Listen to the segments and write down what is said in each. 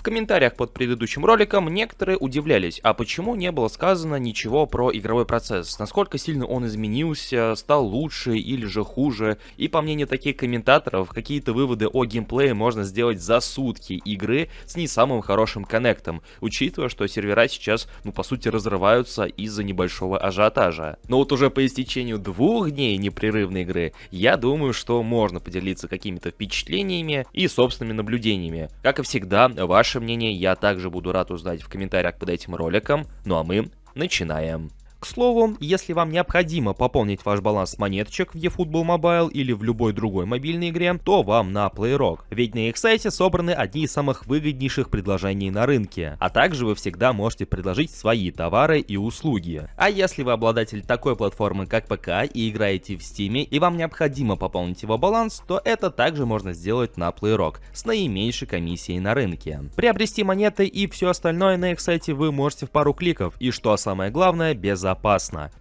комментариях под предыдущим роликом некоторые удивлялись, а почему не было сказано ничего про игровой процесс, насколько сильно он изменился, стал лучше или же хуже, и по мнению таких комментаторов, какие-то выводы о геймплее можно сделать за сутки игры с не самым хорошим коннектом, учитывая, что сервера сейчас, по сути, разрываются из-за небольшого ажиотажа. Но вот уже по истечению 2 дней непрерывной игры, я думаю, что можно поделиться какими-то впечатлениями и собственными наблюдениями. Как и всегда, ваше мнение я также буду рад узнать в комментариях под этим роликом, ну а мы начинаем. К слову, если вам необходимо пополнить ваш баланс монеточек в eFootball Mobile или в любой другой мобильной игре, то вам на PlayRock, ведь на их сайте собраны одни из самых выгоднейших предложений на рынке, а также вы всегда можете предложить свои товары и услуги. А если вы обладатель такой платформы, как ПК, и играете в Steam, и вам необходимо пополнить его баланс, то это также можно сделать на PlayRock с наименьшей комиссией на рынке. Приобрести монеты и все остальное на их сайте вы можете в пару кликов, и что самое главное, безопасно.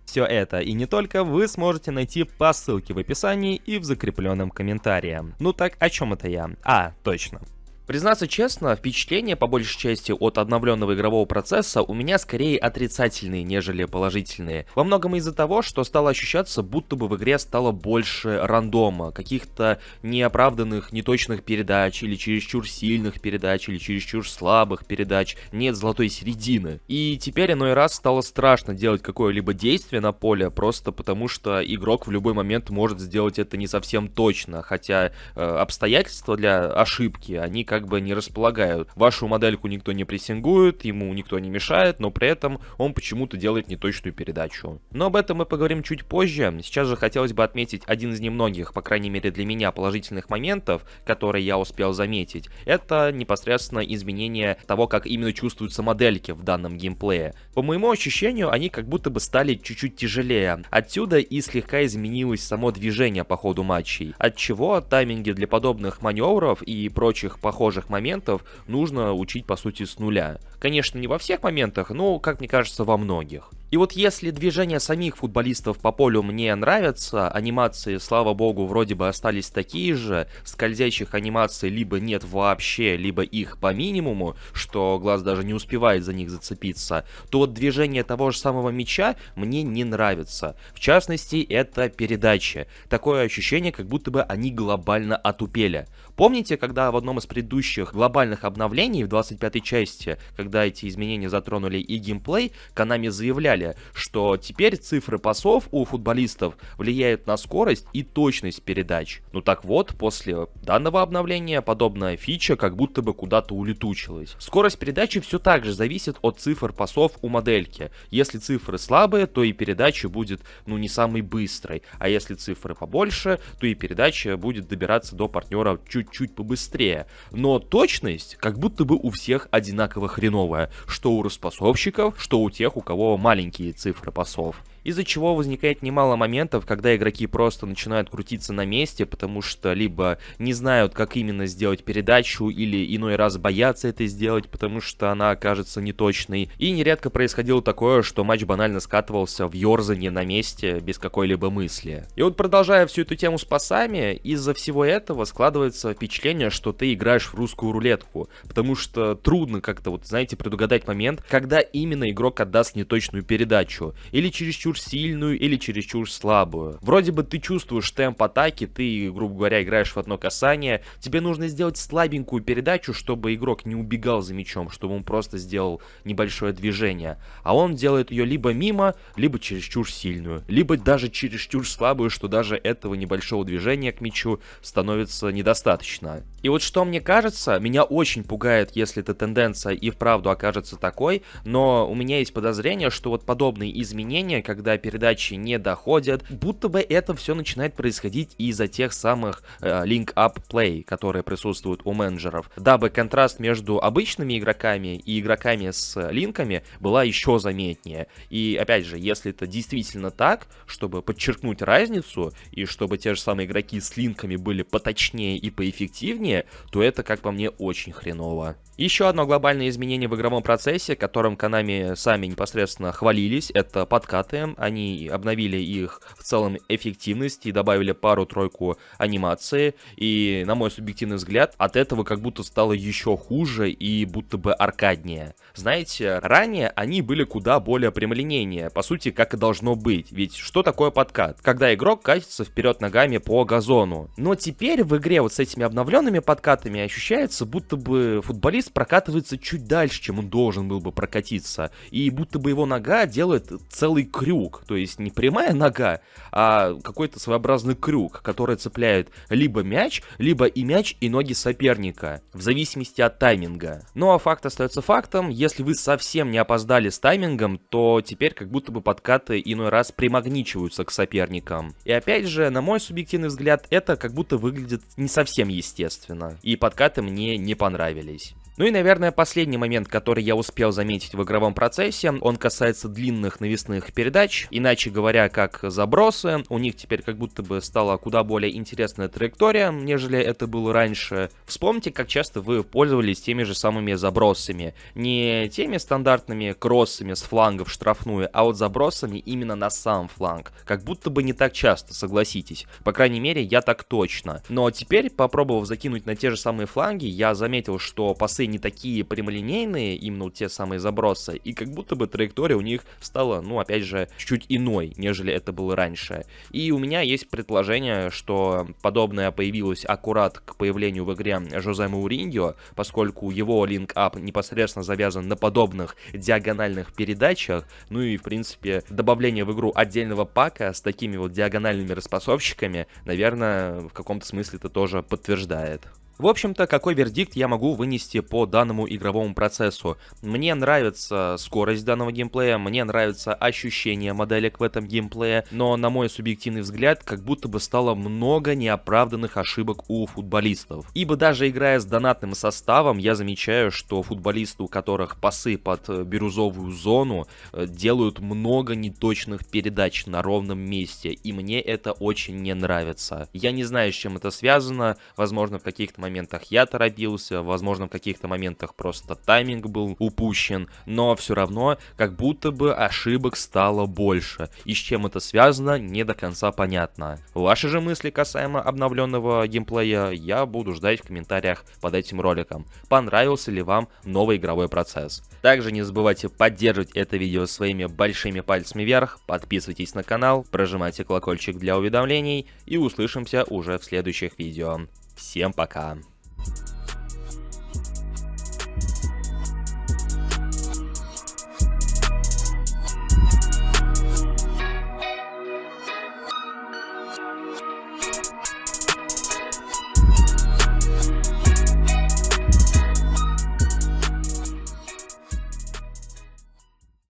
Все это и не только вы сможете найти по ссылке в описании и в закрепленном комментарии. Ну так, о чем это я? Точно. Признаться честно, впечатления по большей части от обновленного игрового процесса у меня скорее отрицательные, нежели положительные. Во многом из-за того, что стало ощущаться, будто бы в игре стало больше рандома, каких-то неоправданных, неточных передач, или чересчур сильных передач, или чересчур слабых передач, нет золотой середины. И теперь иной раз стало страшно делать какое-либо действие на поле, просто потому что игрок в любой момент может сделать это не совсем точно, хотя обстоятельства для ошибки, они как бы не располагают. Вашу модельку никто не прессингует, ему никто не мешает, но при этом он почему-то делает неточную передачу. Но об этом мы поговорим чуть позже. Сейчас же хотелось бы отметить один из немногих, по крайней мере для меня, положительных моментов, которые я успел заметить. Это непосредственно изменение того, как именно чувствуются модельки в данном геймплее. По моему ощущению, они как будто бы стали чуть-чуть тяжелее. Отсюда и слегка изменилось само движение по ходу матчей, отчего тайминги для подобных маневров и прочих похожих моментов нужно учить по сути с нуля. Конечно, не во всех моментах, но, как мне кажется, во многих. И вот если движения самих футболистов по полю мне нравятся, анимации, слава богу, вроде бы остались такие же, скользящих анимаций либо нет вообще, либо их по минимуму, что глаз даже не успевает за них зацепиться, то вот движение того же самого мяча мне не нравится. В частности, это передачи. Такое ощущение, как будто бы они глобально отупели. Помните, когда в одном из предыдущих глобальных обновлений в 25-й части, когда эти изменения затронули и геймплей, Konami заявляли, что теперь цифры пасов у футболистов влияют на скорость и точность передач. Ну так вот, после данного обновления подобная фича как будто бы куда-то улетучилась. Скорость передачи все так же зависит от цифр пасов у модельки. Если цифры слабые, то и передача будет, не самой быстрой, а если цифры побольше, то и передача будет добираться до партнера чуть-чуть побыстрее. Но точность как будто бы у всех одинаково хреновая, что у распасовщиков, что у тех, у кого маленькие цифры пасов. Из-за чего возникает немало моментов, когда игроки просто начинают крутиться на месте, потому что либо не знают, как именно сделать передачу, или иной раз боятся это сделать, потому что она окажется неточной. И нередко происходило такое, что матч банально скатывался в ёрзанье на месте без какой-либо мысли. И вот продолжая всю эту тему с пасами, из-за всего этого складывается впечатление, что ты играешь в русскую рулетку, потому что трудно как-то, предугадать момент, когда именно игрок отдаст неточную передачу, или чересчур сильную, или чересчур слабую. Вроде бы ты чувствуешь темп атаки, ты, грубо говоря, играешь в одно касание, тебе нужно сделать слабенькую передачу, чтобы игрок не убегал за мячом, чтобы он просто сделал небольшое движение, а он делает ее либо мимо, либо чересчур сильную, либо даже чересчур слабую, что даже этого небольшого движения к мячу становится недостаточно. И вот что мне кажется, меня очень пугает, если эта тенденция и вправду окажется такой, но у меня есть подозрение, что вот подобные изменения, когда передачи не доходят, будто бы это все начинает происходить из-за тех самых link-up play, которые присутствуют у менеджеров, дабы контраст между обычными игроками и игроками с линками была еще заметнее. И опять же, если это действительно так, чтобы подчеркнуть разницу и чтобы те же самые игроки с линками были поточнее и поэффективнее, то это, как по мне, очень хреново. Еще одно глобальное изменение в игровом процессе, которым Konami сами непосредственно хвалились, это подкаты. они обновили их в целом эффективность и добавили пару-тройку анимации, и, на мой субъективный взгляд, от этого как будто стало еще хуже и будто бы аркаднее. Знаете, ранее они были куда более прямолинейнее, по сути, как и должно быть, ведь что такое подкат? Когда игрок катится вперед ногами по газону. Но теперь в игре вот с этими обновленными подкатами ощущается, будто бы футболист прокатывается чуть дальше, чем он должен был бы прокатиться, и будто бы его нога делает целый крюк, то есть не прямая нога, а какой-то своеобразный крюк, который цепляет либо мяч, либо и мяч, и ноги соперника, в зависимости от тайминга. Ну а факт остается фактом, если вы совсем не опоздали с таймингом, то теперь как будто бы подкаты иной раз примагничиваются к соперникам. И опять же, на мой субъективный взгляд, это как будто выглядит не совсем естественно, и подкаты мне не понравились. Ну и, наверное, последний момент, который я успел заметить в игровом процессе, он касается длинных навесных передач, иначе говоря, как забросы. У них теперь как будто бы стала куда более интересная траектория, нежели это было раньше. Вспомните, как часто вы пользовались теми же самыми забросами. Не теми стандартными кроссами с фланга в штрафную, а вот забросами именно на сам фланг. Как будто бы не так часто, согласитесь. По крайней мере, я так точно. Но теперь, попробовав закинуть на те же самые фланги, я заметил, что пасы не такие прямолинейные, именно те самые забросы, и как будто бы траектория у них стала, ну, опять же, чуть иной, нежели это было раньше. И у меня есть предположение, что подобное появилось аккурат к появлению в игре Жозе Мауриньо, поскольку его линк-ап непосредственно завязан на подобных диагональных передачах, ну и, в принципе, добавление в игру отдельного пака с такими вот диагональными распасовщиками, наверное, в каком-то смысле это тоже подтверждает. В общем-то, какой вердикт я могу вынести по данному игровому процессу? Мне нравится скорость данного геймплея, мне нравится ощущение моделек в этом геймплее, но, на мой субъективный взгляд, как будто бы стало много неоправданных ошибок у футболистов. Ибо даже играя с донатным составом, я замечаю, что футболисты, у которых пасы под бирюзовую зону, делают много неточных передач на ровном месте, и мне это очень не нравится. Я не знаю, с чем это связано, возможно, в каких-то моментах я торопился, возможно, в каких-то моментах просто тайминг был упущен, но все равно как будто бы ошибок стало больше, и с чем это связано, не до конца понятно. Ваши же мысли касаемо обновленного геймплея я буду ждать в комментариях под этим роликом. Понравился ли вам новый игровой процесс? Также не забывайте поддерживать это видео своими большими пальцами вверх, подписывайтесь на канал, прожимайте колокольчик для уведомлений и услышимся уже в следующих видео. Всем пока!